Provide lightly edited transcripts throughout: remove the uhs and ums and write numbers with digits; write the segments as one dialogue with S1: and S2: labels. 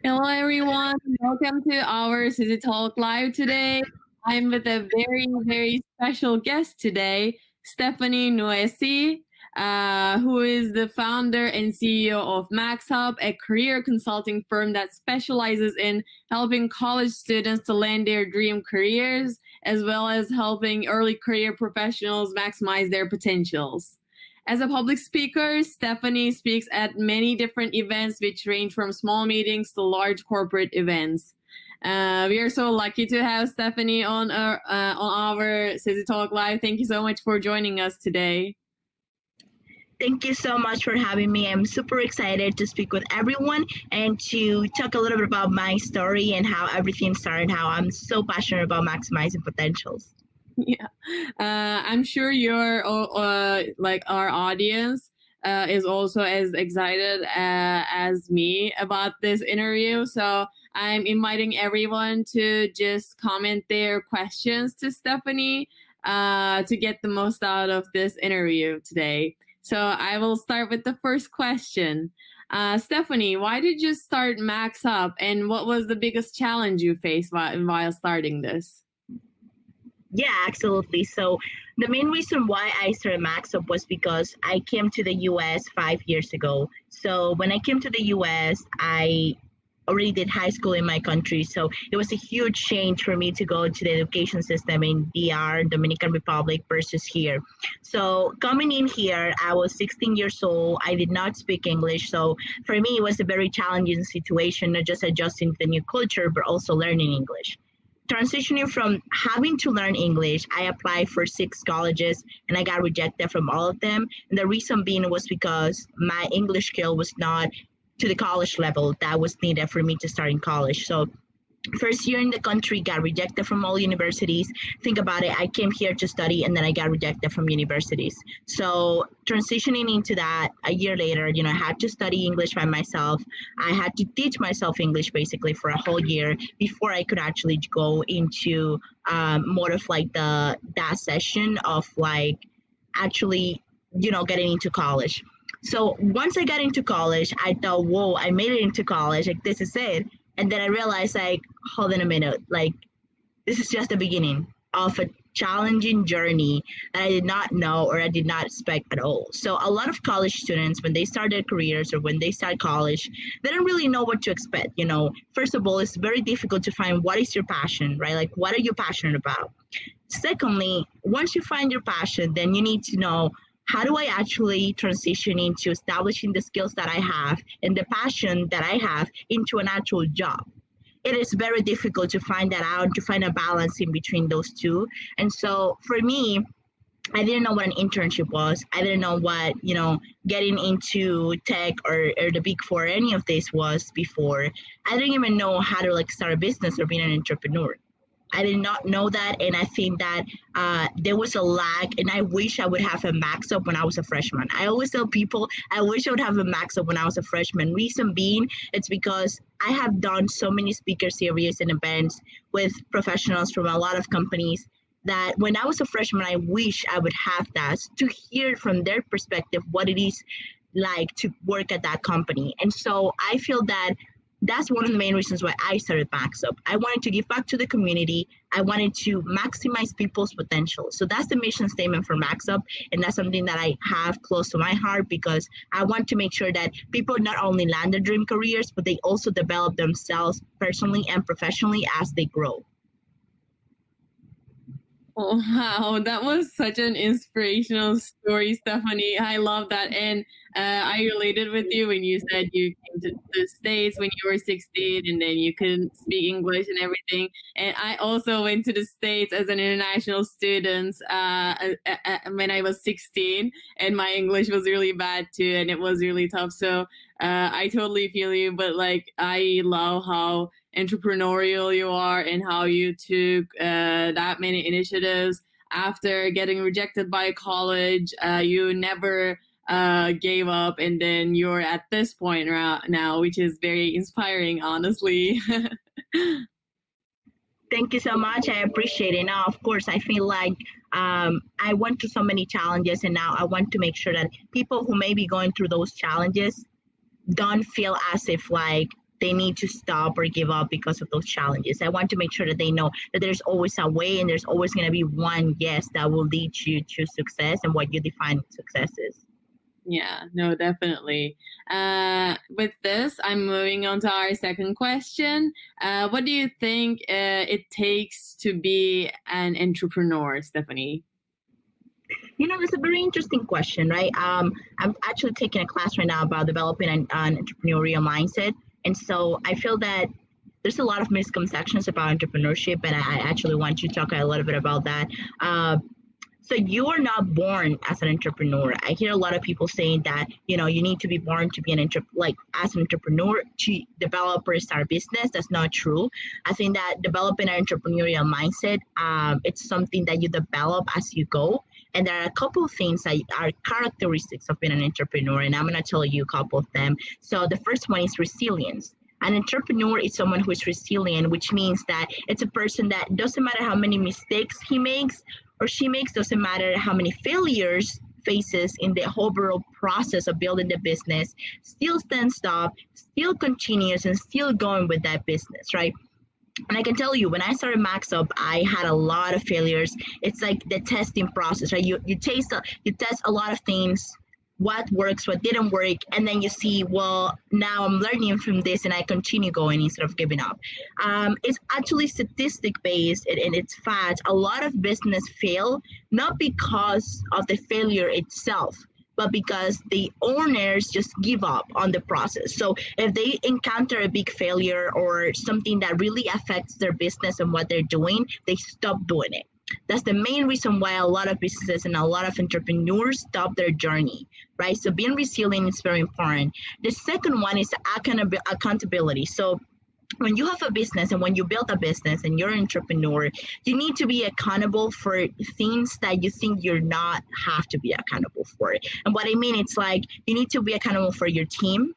S1: Hello, everyone. Welcome to our Sizigi Talk Live today. I'm with a very, very special guest today, Stephanie Nuesi, who is the founder and CEO of MaxHub, a career consulting firm that specializes in helping college students to land their dream careers, as well as helping early career professionals maximize their potentials. As a public speaker, Stephanie speaks at many different events, which range from small meetings to large corporate events. We are so lucky to have Stephanie on our Sizigi Talk Live. Thank you so much for joining us today.
S2: Thank you so much for having me. I'm super excited to speak with everyone and to talk a little bit about my story and how everything started, how I'm so passionate about maximizing potentials.
S1: Yeah, I'm sure you're like our audience is also as excited as me about this interview. So I'm inviting everyone to just comment their questions to Stephanie to get the most out of this interview today. So I will start with the first question. Stephanie, why did you start MaxHub, and what was the biggest challenge you faced while starting this?
S2: Yeah, absolutely. So the main reason why I started MaxUp was because I came to the US 5 years ago. So when I came to the US, I already did high school in my country. So it was a huge change for me to go to the education system in DR, Dominican Republic versus here. So coming in here, I was 16 years old. I did not speak English. So for me, it was a very challenging situation, not just adjusting to the new culture, but also learning English. Transitioning from having to learn English, I applied for 6 colleges and I got rejected from all of them. And the reason being was because my English skill was not to the college level that was needed for me to start in college. So first year in the country, got rejected from all universities. Think about it, I came here to study and then I got rejected from universities. So transitioning into that a year later, I had to study English by myself. I had to teach myself English basically for a whole year before I could actually go into more of like that session of like actually, getting into college. So once I got into college, I thought, whoa, I made it into college. Like, this is it. And then I realized, like, hold on a minute, like, this is just the beginning of a challenging journey that I did not know or I did not expect at all. So a lot of college students, when they start their careers or when they start college, they don't really know what to expect. First of all, it's very difficult to find what is your passion, right? Like, what are you passionate about? Secondly, once you find your passion, then you need to know, how do I actually transition into establishing the skills that I have and the passion that I have into an actual job? It is very difficult to find that out, to find a balance in between those two. And so for me, I didn't know what an internship was. I didn't know what, getting into tech or the big four, any of this was before. I didn't even know how to like start a business or being an entrepreneur. I did not know that, and I think that there was a lag, and I wish I would have a max up when I was a freshman. I always tell people I wish I would have a max up when I was a freshman. Reason being, it's because I have done so many speaker series and events with professionals from a lot of companies that when I was a freshman, I wish I would have that to hear from their perspective what it is like to work at that company. And so I feel that that's one of the main reasons why I started MaxUp. I wanted to give back to the community. I wanted to maximize people's potential. So that's the mission statement for MaxUp. And that's something that I have close to my heart because I want to make sure that people not only land their dream careers, but they also develop themselves personally and professionally as they grow.
S1: Oh, wow, that was such an inspirational story, Stephanie. I love that. And I related with you when you said you came to the States when you were 16 and then you couldn't speak English and everything. And I also went to the States as an international student when I was 16, and my English was really bad too, and it was really tough. So I totally feel you, but like I love how entrepreneurial you are and how you took that many initiatives after getting rejected by college. You never gave up, and then you're at this point now, which is very inspiring, honestly.
S2: Thank you so much. I appreciate it. Now, of course, I feel like I went through so many challenges, and now I want to make sure that people who may be going through those challenges don't feel as if like they need to stop or give up because of those challenges. I want to make sure that they know that there's always a way and there's always going to be one yes that will lead you to success and what you define success is.
S1: Yeah, no, definitely. With this, I'm moving on to our second question. What do you think it takes to be an entrepreneur, Stephanie?
S2: That's a very interesting question, right? I'm actually taking a class right now about developing an entrepreneurial mindset. And so I feel that there's a lot of misconceptions about entrepreneurship, and I actually want to talk a little bit about that. So you are not born as an entrepreneur. I hear a lot of people saying that you need to be born to be as an entrepreneur to develop or start a business. That's not true. I think that developing an entrepreneurial mindset, it's something that you develop as you go. And there are a couple of things that are characteristics of being an entrepreneur, and I'm going to tell you a couple of them. So the first one is resilience. An entrepreneur is someone who is resilient, which means that it's a person that doesn't matter how many mistakes he makes or she makes, doesn't matter how many failures faces in the overall process of building the business, still stands up, still continues, and still going with that business, right? And I can tell you, when I started Maxup, I had a lot of failures. It's like the testing process, right? You test a lot of things, what works, what didn't work, and then you see, well, now I'm learning from this, and I continue going instead of giving up. It's actually statistic based, and it's fact. A lot of business fail not because of the failure itself, but because the owners just give up on the process. So if they encounter a big failure or something that really affects their business and what they're doing, they stop doing it. That's the main reason why a lot of businesses and a lot of entrepreneurs stop their journey, right? So being resilient is very important. The second one is accountability. So when you have a business and when you build a business and you're an entrepreneur, you need to be accountable for things that you think you're not have to be accountable for. And what I mean, it's like you need to be accountable for your team,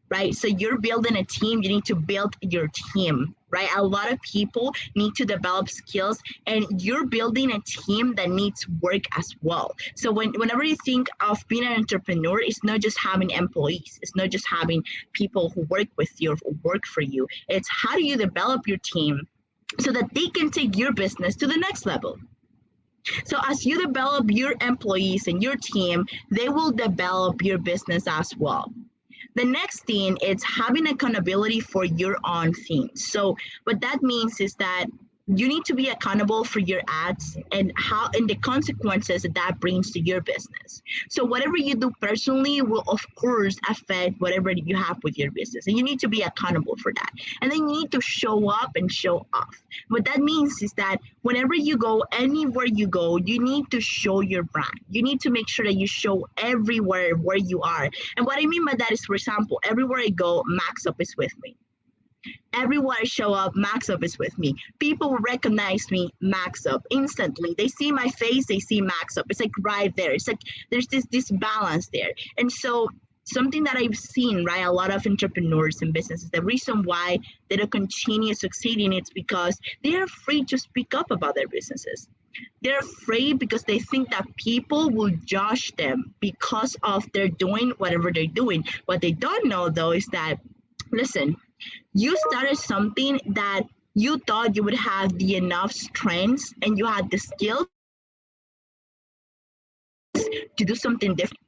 S2: right? So you're building a team, you need to build your team, right? A lot of people need to develop skills, and you're building a team that needs work as well. So whenever you think of being an entrepreneur, it's not just having employees, it's not just having people who work with you or work for you. It's how do you develop your team so that they can take your business to the next level. So as you develop your employees and your team, they will develop your business as well. The next thing is having accountability for your own things. So what that means is that you need to be accountable for your ads and the consequences that brings to your business. So whatever you do personally will of course affect whatever you have with your business, and you need to be accountable for that. And then you need to show up and show off. What that means is that whenever you go, anywhere you go, you need to show your brand. You need to make sure that you show everywhere where you are. And what I mean by that is, for example, everywhere I go, Maxup is with me. Everywhere I show up, Maxup is with me. People recognize me, Maxup, instantly. They see my face, they see Maxup. It's like right there. It's like there's this balance there. And so something that I've seen, right, a lot of entrepreneurs and businesses, the reason why they don't continue succeeding, it's because they're afraid to speak up about their businesses. They're afraid because they think that people will judge them because of they're doing whatever they're doing. What they don't know, though, is that, listen, you started something that you thought you would have the enough strengths and you had the skills to do something different.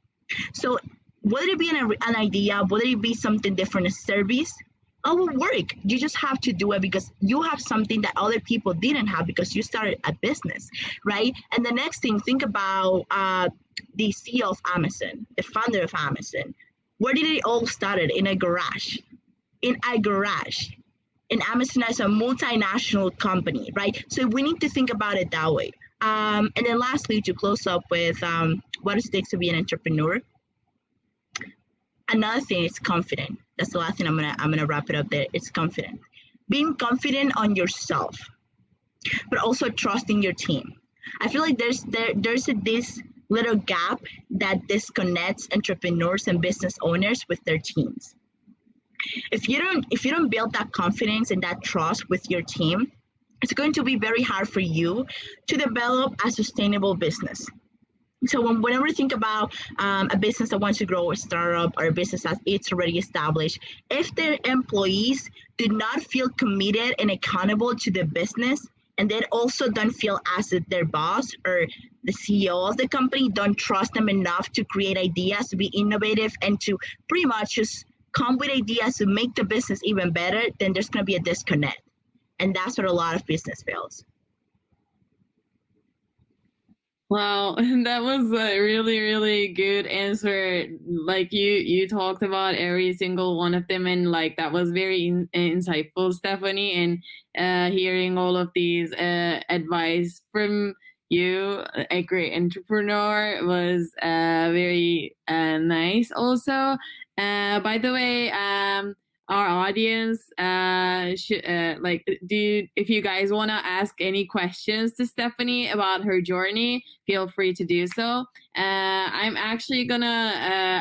S2: So whether it be an idea, whether it be something different, a service, it will work. You just have to do it because you have something that other people didn't have because you started a business, right? And the next thing, think about the CEO of Amazon, the founder of Amazon. Where did it all started? In a garage. And Amazon is a multinational company, right? So we need to think about it that way. And then lastly, to close up with what it takes to be an entrepreneur. Another thing is confident. That's the last thing I'm gonna wrap it up there. It's confident. Being confident on yourself, but also trusting your team. I feel like there's this little gap that disconnects entrepreneurs and business owners with their teams. If you don't build that confidence and that trust with your team, it's going to be very hard for you to develop a sustainable business. So whenever you think about a business that wants to grow, a startup or a business that it's already established, if their employees do not feel committed and accountable to the business, and then also don't feel as if their boss or the CEO of the company don't trust them enough to create ideas, to be innovative, and to pretty much just come with ideas to make the business even better, then there's going to be a disconnect. And that's where a lot of business fails.
S1: Wow, that was a really, really good answer. Like you talked about every single one of them, and like that was very insightful, Stephanie. And hearing all of these advice from you, a great entrepreneur, was very nice. Also, by the way, our audience should like do if you guys want to ask any questions to Stephanie about her journey, feel free to do so. I'm actually gonna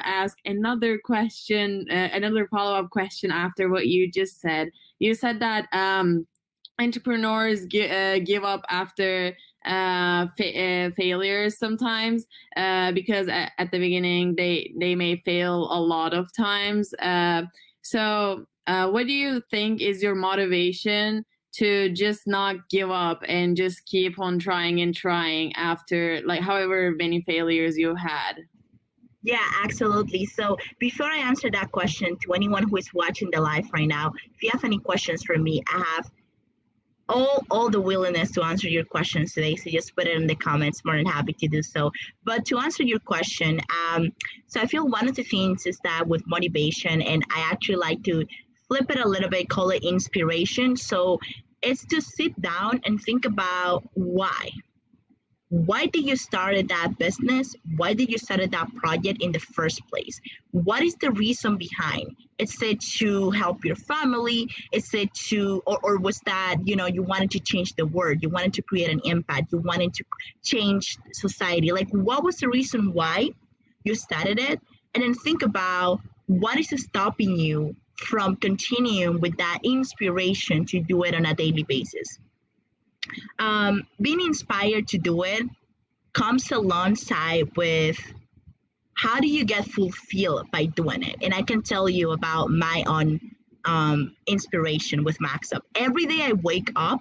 S1: ask another question, another follow-up question after what you just said. You said that entrepreneurs give up after failures sometimes, because at the beginning they may fail a lot of times. So, what do you think is your motivation to just not give up and just keep on trying and trying after, like, however many failures you had?
S2: Yeah, absolutely. So before I answer that question to anyone who is watching the live right now, if you have any questions for me, I have all the willingness to answer your questions today. So just put it in the comments. More than happy to do so. But to answer your question, so I feel one of the things is that with motivation, and I actually like to flip it a little bit, call it inspiration. So it's to sit down and think about why did you started that business? Why did you started that project in the first place? What is the reason behind? Is it to help your family? Is it to, or was that, you wanted to change the world? You wanted to create an impact. You wanted to change society. Like, what was the reason why you started it? And then think about what is stopping you from continuing with that inspiration to do it on a daily basis. Being inspired to do it comes alongside with how do you get fulfilled by doing it. And I can tell you about my own inspiration with MaxUp. Every day I wake up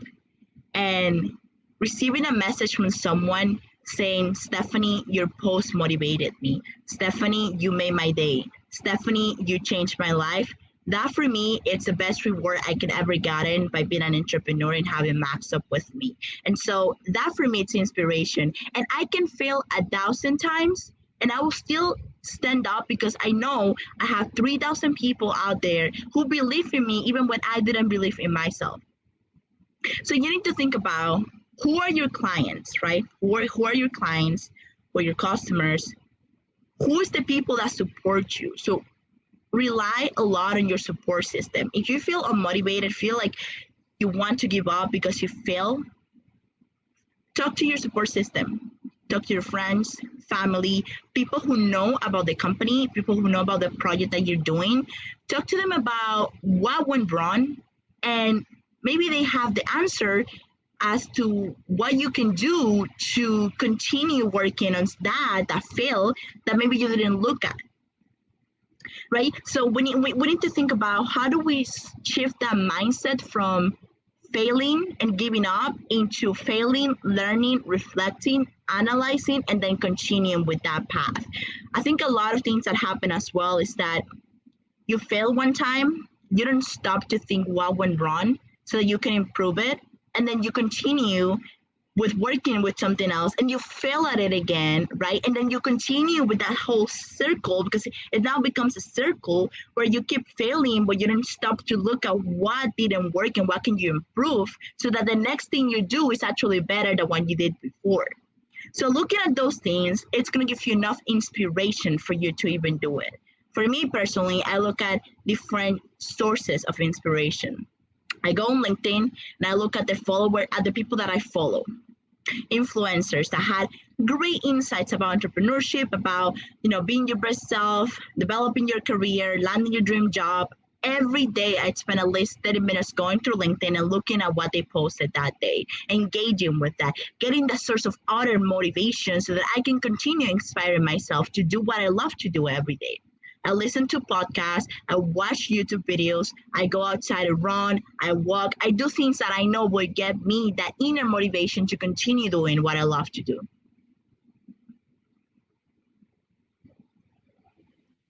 S2: and receiving a message from someone saying, Stephanie, your post motivated me. Stephanie, you made my day. Stephanie, you changed my life. That for me, it's the best reward I could ever gotten by being an entrepreneur and having MaxUp with me. And so that for me, it's inspiration. And I can fail 1,000 times and I will still stand up because I know I have 3,000 people out there who believe in me even when I didn't believe in myself. So you need to think about who are your clients, right? Who are your clients or your customers? Who is the people that support you? So rely a lot on your support system. If you feel unmotivated, feel like you want to give up because you fail, talk to your support system. Talk to your friends, family, people who know about the company, people who know about the project that you're doing. Talk to them about what went wrong, and maybe they have the answer as to what you can do to continue working on that failed that maybe you didn't look at. Right? So we need to think about how do we shift that mindset from failing and giving up into failing, learning, reflecting, analyzing, and then continuing with that path. I think a lot of things that happen as well is that you fail one time, you don't stop to think what went wrong so that you can improve it, and then you continue with working with something else and you fail at it again, right? And then you continue with that whole circle because it now becomes a circle where you keep failing, but you don't stop to look at what didn't work and what can you improve so that the next thing you do is actually better than what you did before. So looking at those things, it's going to give you enough inspiration for you to even do it. For me personally, I look at different sources of inspiration. I go on LinkedIn and I look at the people that I follow, influencers that had great insights about entrepreneurship, about being your best self, developing your career, landing your dream job. every day I'd spend at least 30 minutes going through LinkedIn and looking at what they posted that day, engaging with that, getting the source of other motivation so that I can continue inspiring myself to do what I love to do every day. I listen to podcasts, I watch YouTube videos, I go outside and run, I walk, I do things that I know will get me that inner motivation to continue doing what I love to do.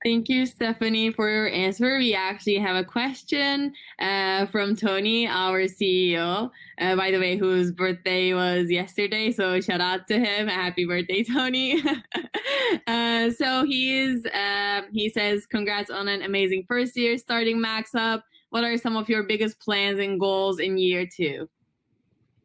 S1: Thank you, Stephanie, for your answer. We actually have a question from Tony, our CEO, by the way, whose birthday was yesterday. So shout out to him. Happy birthday, Tony. So he says, congrats on an amazing first year starting Max Up. What are some of your biggest plans and goals in year 2?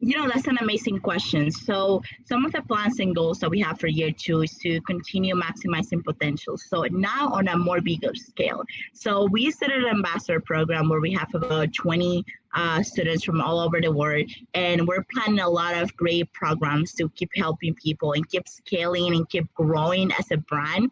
S2: That's an amazing question. So some of the plans and goals that we have for year 2 is to continue maximizing potential. So now on a more bigger scale. So we started an ambassador program where we have about 20 students from all over the world, and we're planning a lot of great programs to keep helping people and keep scaling and keep growing as a brand.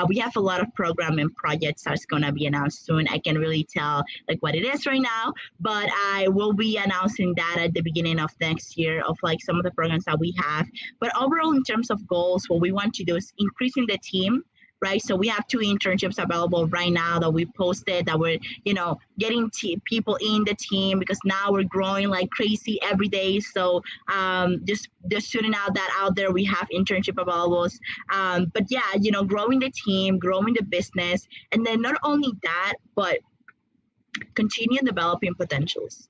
S2: We have a lot of program and projects that's going to be announced soon. I can really tell like what it is right now, but I will be announcing that at the beginning of next year of like some of the programs that we have. But overall, in terms of goals, what we want to do is increasing the team. Right. So we have 2 internships available right now that we posted that we're, getting people in the team because now we're growing like crazy every day. So just shooting out that out there, we have internship available. But yeah, growing the team, growing the business. And then not only that, but continue developing potentials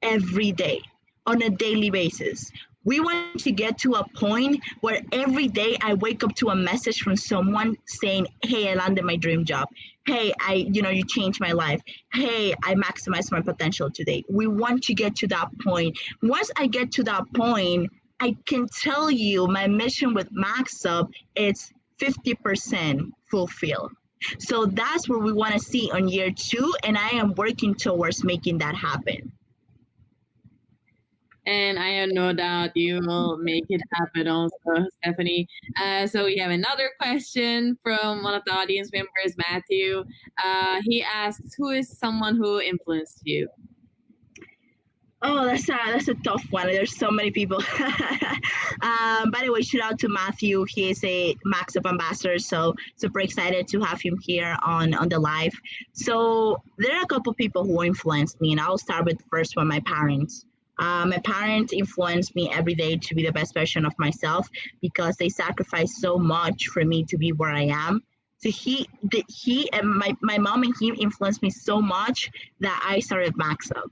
S2: every day on a daily basis. We want to get to a point where every day I wake up to a message from someone saying, hey, I landed my dream job. Hey, you changed my life. Hey, I maximized my potential today. We want to get to that point. Once I get to that point, I can tell you my mission with MaxUp is 50% fulfilled. So that's what we want to see on year 2. And I am working towards making that happen.
S1: And I have no doubt you will make it happen also, Stephanie. So we have another question from one of the audience members, Matthew. He asks, who is someone who influenced you?
S2: Oh, that's a tough one. There's so many people. By the way, shout out to Matthew. He is a Max Up ambassador, so super excited to have him here on the live. So there are a couple people who influenced me, and I'll start with the first one, my parents. My parents influenced me every day to be the best version of myself because they sacrificed so much for me to be where I am. So he and my mom and him influenced me so much that I started Max Up.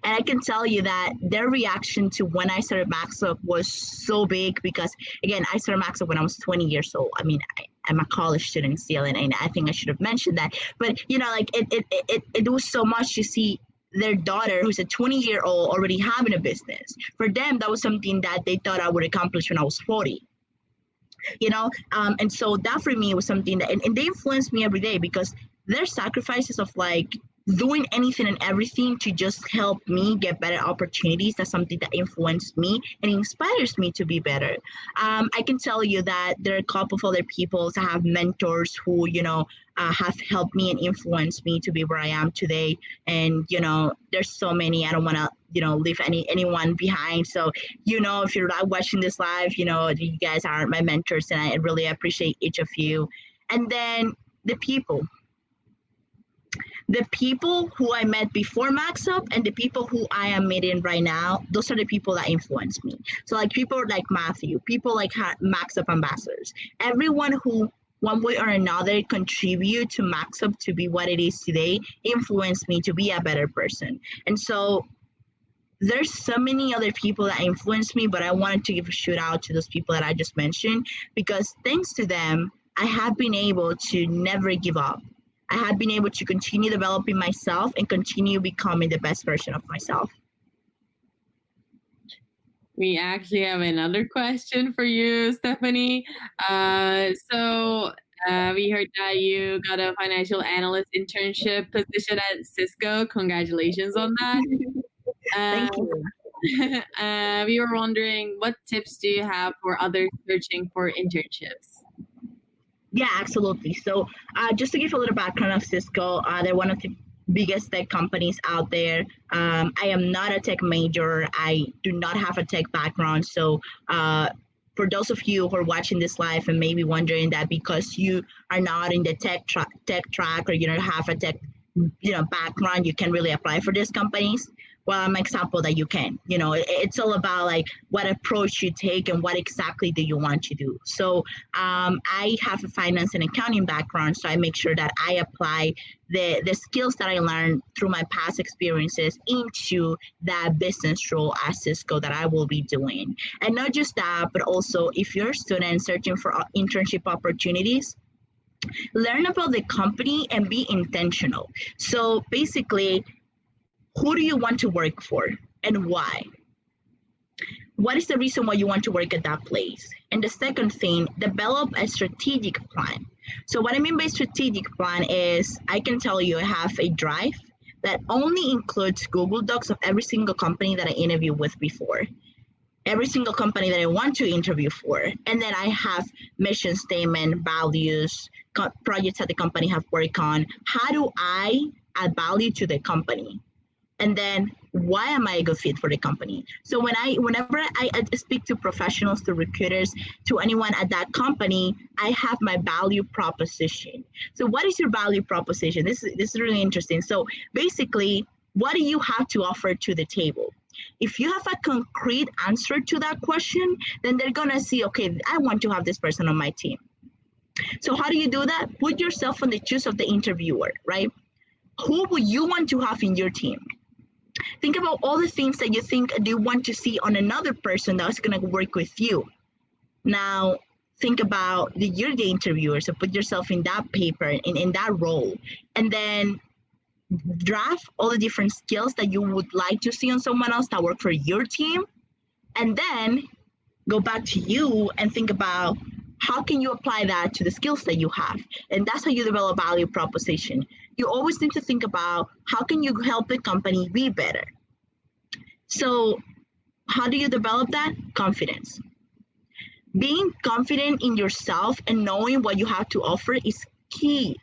S2: And I can tell you that their reaction to when I started Max Up was so big because, again, I started Max Up when I was 20 years old. I mean, I'm a college student still, and I think I should have mentioned that. But, it was so much to see their daughter, who's a 20-year-old, already having a business. For them, that was something that they thought I would accomplish when I was 40. And so that for me was something that, and they influenced me every day because their sacrifices of like doing anything and everything to just help me get better opportunities. That's something that influenced me and inspires me to be better. I can tell you that there are a couple of other people that have mentors who, have helped me and influenced me to be where I am today. And, there's so many, I don't want to, leave anyone behind. So, if you're not watching this live, you guys are my mentors and I really appreciate each of you. And then the people who I met before Max Up and the people who I am meeting right now, those are the people that influence me. So like people like Matthew, people like Max Up ambassadors, everyone who one way or another contribute to Max Up to be what it is today, influenced me to be a better person. And so there's so many other people that influenced me, but I wanted to give a shout out to those people that I just mentioned, because thanks to them, I have been able to never give up. I have been able to continue developing myself and continue becoming the best version of myself.
S1: We actually have another question for you, Stephanie. So we heard that you got a financial analyst internship position at Cisco. Congratulations on that.
S2: Thank you.
S1: We were wondering, what tips do you have for others searching for internships?
S2: Yeah, absolutely. So just to give a little background of Cisco, they're one of the biggest tech companies out there. I am not a tech major. I do not have a tech background. So, for those of you who are watching this live and maybe wondering that because you are not in the tech track or you don't have a tech background, you can really apply for these companies. Well, I'm an example that you can. It's all about like what approach you take and what exactly do you want to do. So I have a finance and accounting background, so I make sure that I apply the skills that I learned through my past experiences into that business role as Cisco that I will be doing. And not just that, but also if you're a student searching for internship opportunities, learn about the company and be intentional. So basically, who do you want to work for and why? What is the reason why you want to work at that place? And the second thing, develop a strategic plan. So what I mean by strategic plan is I can tell you I have a drive that only includes Google Docs of every single company that I interviewed with before, every single company that I want to interview for. And then I have mission statement, values, projects that the company have worked on. How do I add value to the company? And then why am I a good fit for the company? So whenever I speak to professionals, to recruiters, to anyone at that company, I have my value proposition. So what is your value proposition? This is really interesting. So basically, what do you have to offer to the table? If you have a concrete answer to that question, then they're gonna see, okay, I want to have this person on my team. So how do you do that? Put yourself in the shoes of the interviewer, right? Who would you want to have in your team? Think about all the things that you think you want to see on another person that's going to work with you. Now, think about you're the interviewer, so put yourself in that paper, in that role, and then draft all the different skills that you would like to see on someone else that work for your team, and then go back to you and think about how can you apply that to the skills that you have. And that's how you develop value proposition. You always need to think about how can you help the company be better. So how do you develop that? Confidence. Being confident in yourself and knowing what you have to offer is key.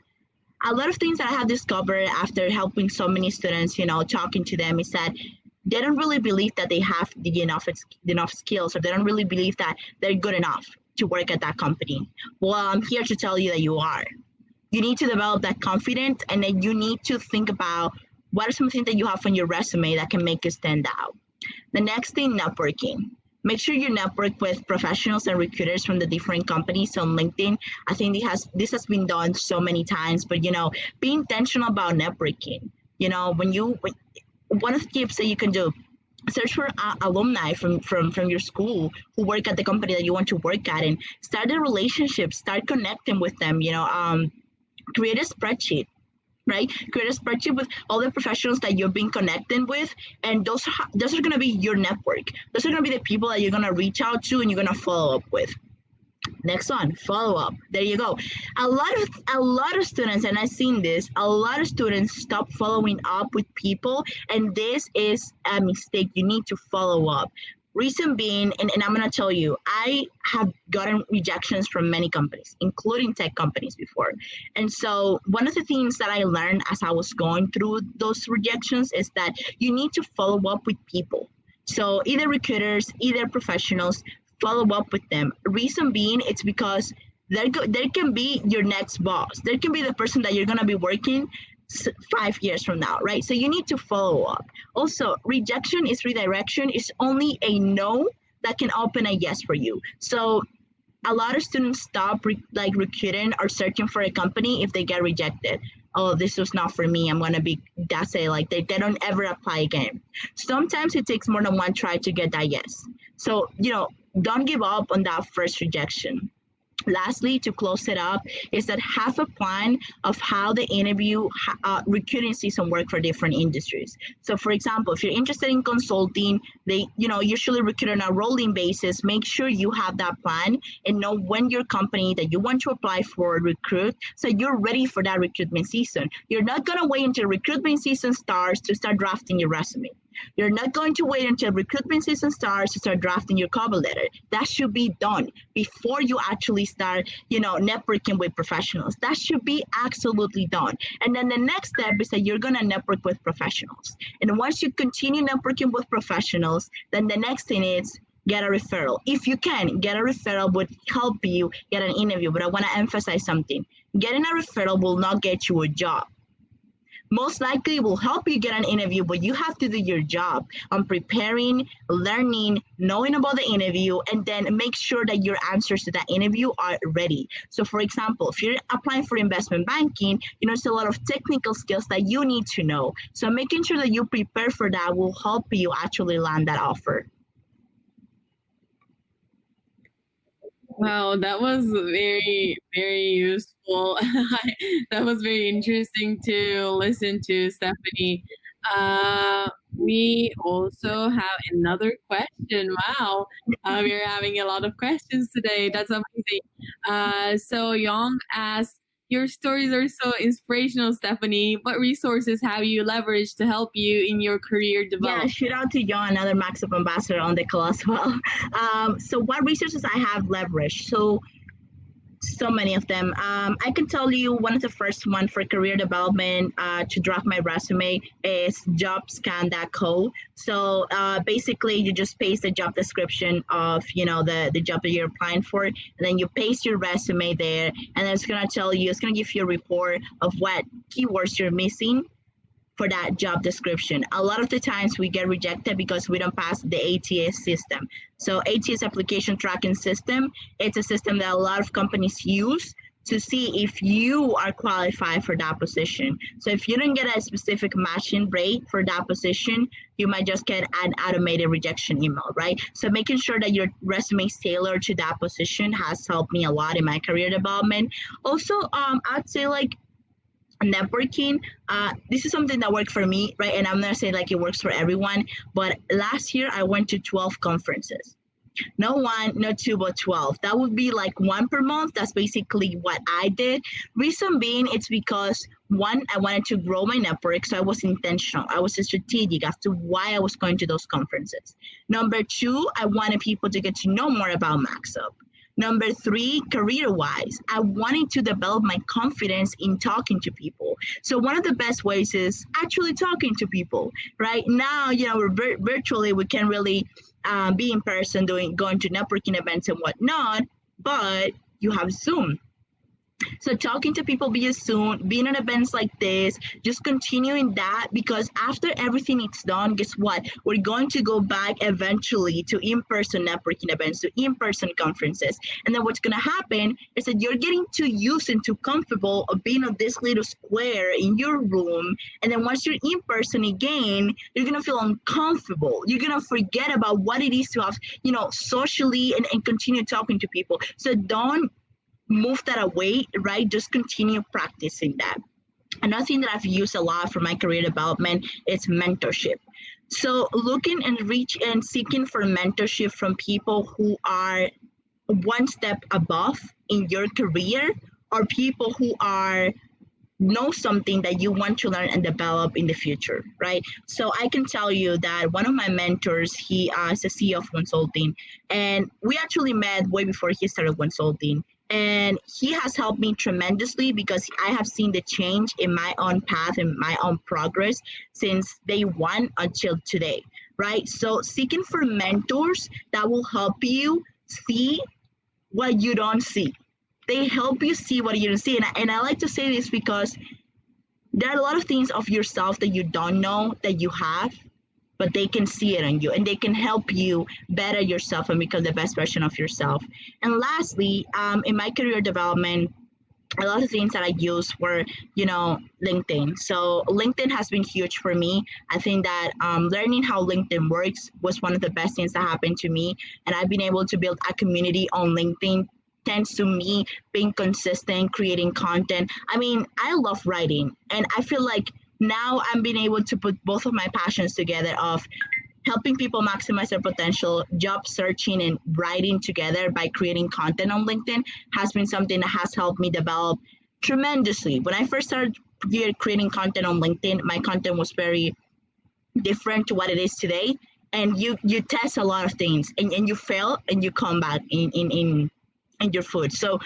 S2: A lot of things that I have discovered after helping so many students, talking to them, is that they don't really believe that they have enough skills, or they don't really believe that they're good enough to work at that company. Well, I'm here to tell you that you are. You need to develop that confidence, and then you need to think about what are some things that you have on your resume that can make you stand out. The next thing, networking. Make sure you network with professionals and recruiters from the different companies on LinkedIn. I think this has been done so many times, but be intentional about networking. One of the tips that you can do, search for alumni from your school who work at the company that you want to work at, and start a relationship, start connecting with them. Create a spreadsheet, right? Create a spreadsheet with all the professionals that you've been connecting with, and those are going to be your network. Those are going to be the people that you're going to reach out to and you're going to follow up with. Next one, follow up. There you go. A lot of students, and I've seen this, a lot of students stop following up with people, and this is a mistake. You need to follow up. Reason being, and I'm going to tell you, I have gotten rejections from many companies, including tech companies before. And so one of the things that I learned as I was going through those rejections is that you need to follow up with people. So either recruiters, either professionals, follow up with them. Reason being, it's because there can be your next boss. There can be the person that you're going to be working 5 years from now, right? So you need to follow up. Also, rejection is redirection. It's only a no that can open a yes for you. So a lot of students stop recruiting or searching for a company if they get rejected. Oh, this was not for me. I'm going to be, that's it. Like they don't ever apply again. Sometimes it takes more than one try to get that yes. So, don't give up on that first rejection. Lastly, to close it up, is that have a plan of how the recruiting season work for different industries. So for example, if you're interested in consulting, they usually recruit on a rolling basis. Make sure you have that plan and know when your company that you want to apply for recruit, so you're ready for that recruitment season. You're not going to wait until recruitment season starts to start drafting your resume. You're not going to wait until recruitment season starts to start drafting your cover letter. That should be done before you actually start, networking with professionals. That should be absolutely done. And then the next step is that you're going to network with professionals. And once you continue networking with professionals, then the next thing is get a referral. If you can, get a referral would help you get an interview. But I want to emphasize something. Getting a referral will not get you a job. Most likely will help you get an interview, but you have to do your job on preparing, learning, knowing about the interview, and then make sure that your answers to that interview are ready. So for example, if you're applying for investment banking, there's a lot of technical skills that you need to know. So making sure that you prepare for that will help you actually land that offer.
S1: Wow, that was very, very useful. That was very interesting to listen to, Stephanie. We also have another question. Wow, we're having a lot of questions today. That's amazing. So Young asks, your stories are so inspirational, Stephanie. What resources have you leveraged to help you in your career
S2: Yeah,
S1: development?
S2: shout out to John, another Maxwell ambassador on the call as well. So what resources I have leveraged? So many of them. I can tell you one of the first one for career development to draft my resume is Jobscan.co. So basically, you just paste the job description of the job that you're applying for, and then you paste your resume there, and it's gonna tell you, it's gonna give you a report of what keywords you're missing for that job description. A lot of the times we get rejected because we don't pass the ATS system. So ATS application tracking system, it's a system that a lot of companies use to see if you are qualified for that position. So if you don't get a specific matching rate for that position, you might just get an automated rejection email, right? So making sure that your resume is tailored to that position has helped me a lot in my career development. Also, I'd say networking, this is something that worked for me, right? And I'm not saying it works for everyone, but last year I went to 12 conferences. No one, no two, but 12. That would be one per month. That's basically what I did. Reason being, it's because one, I wanted to grow my network, so I was intentional. I was strategic as to why I was going to those conferences. Number two, I wanted people to get to know more about MaxUp. Number three, career-wise, I wanted to develop my confidence in talking to people. So one of the best ways is actually talking to people. Right now, we're virtually, we can't really be in person going to networking events and whatnot, but you have Zoom. So talking to people via Zoom, being at events like this, just continuing that, because after everything is done, guess what? We're going to go back eventually to in-person networking events, to in-person conferences. And then what's going to happen is that you're getting too used and too comfortable of being on this little square in your room. And then once you're in person again, you're going to feel uncomfortable. You're going to forget about what it is to have, socially and continue talking to people. So don't move that away, right? Just continue practicing that. Another thing that I've used a lot for my career development is mentorship. So looking and seeking for mentorship from people who are one step above in your career, or people who know something that you want to learn and develop in the future, right? So I can tell you that one of my mentors, he is a CEO of consulting, and we actually met way before he started consulting. And he has helped me tremendously because I have seen the change in my own path and my own progress since day one until today, right? So seeking for mentors that will help you see what you don't see. They help you see what you don't see. And I like to say this because there are a lot of things of yourself that you don't know that you have, but they can see it in you and they can help you better yourself and become the best version of yourself. And lastly, in my career development, a lot of things that I used were, LinkedIn. So LinkedIn has been huge for me. I think that learning how LinkedIn works was one of the best things that happened to me. And I've been able to build a community on LinkedIn thanks to me being consistent, creating content. I mean, I love writing, and I feel like now I'm being able to put both of my passions together of helping people maximize their potential, job searching and writing together by creating content on LinkedIn has been something that has helped me develop tremendously. When I first started creating content on LinkedIn, my content was very different to what it is today, and you test a lot of things, and you fail and you come back in your food. So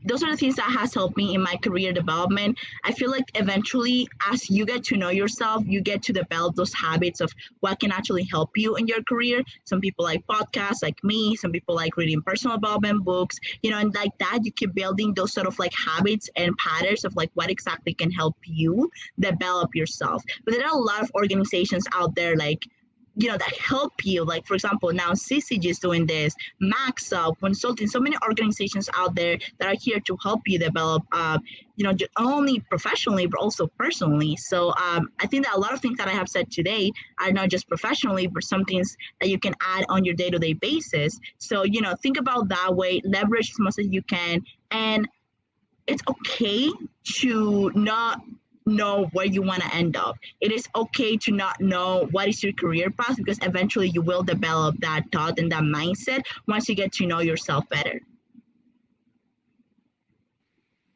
S2: those are the things that has helped me in my career development. I feel like eventually, as you get to know yourself, you get to develop those habits of what can actually help you in your career. Some people like podcasts, like me. Some people like reading personal development books, and like that, you keep building those sort of like habits and patterns of like what exactly can help you develop yourself. But there are a lot of organizations out there, like, that help you. Like, for example, now Sizigi is doing this, Maxwell Consulting, so many organizations out there that are here to help you develop, only professionally, but also personally. So I think that a lot of things that I have said today are not just professionally, but some things that you can add on your day-to-day basis. So, think about that way, leverage as much as you can. And it's okay to not know where you want to end up. It is okay to not know what is your career path, because eventually you will develop that thought and that mindset once you get to know yourself better.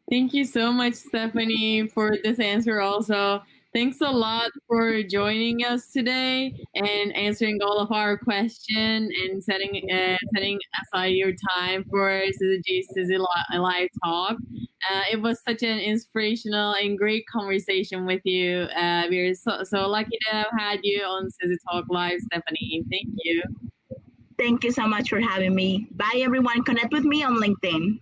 S1: Thank you so much, Stephanie, for this answer also. Thanks a lot for joining us today and answering all of our questions and setting aside your time for Sizzy Live Talk. It was such an inspirational and great conversation with you. We're so lucky to have had you on Sizzy Talk Live, Stephanie. Thank you.
S2: Thank you so much for having me. Bye, everyone. Connect with me on LinkedIn.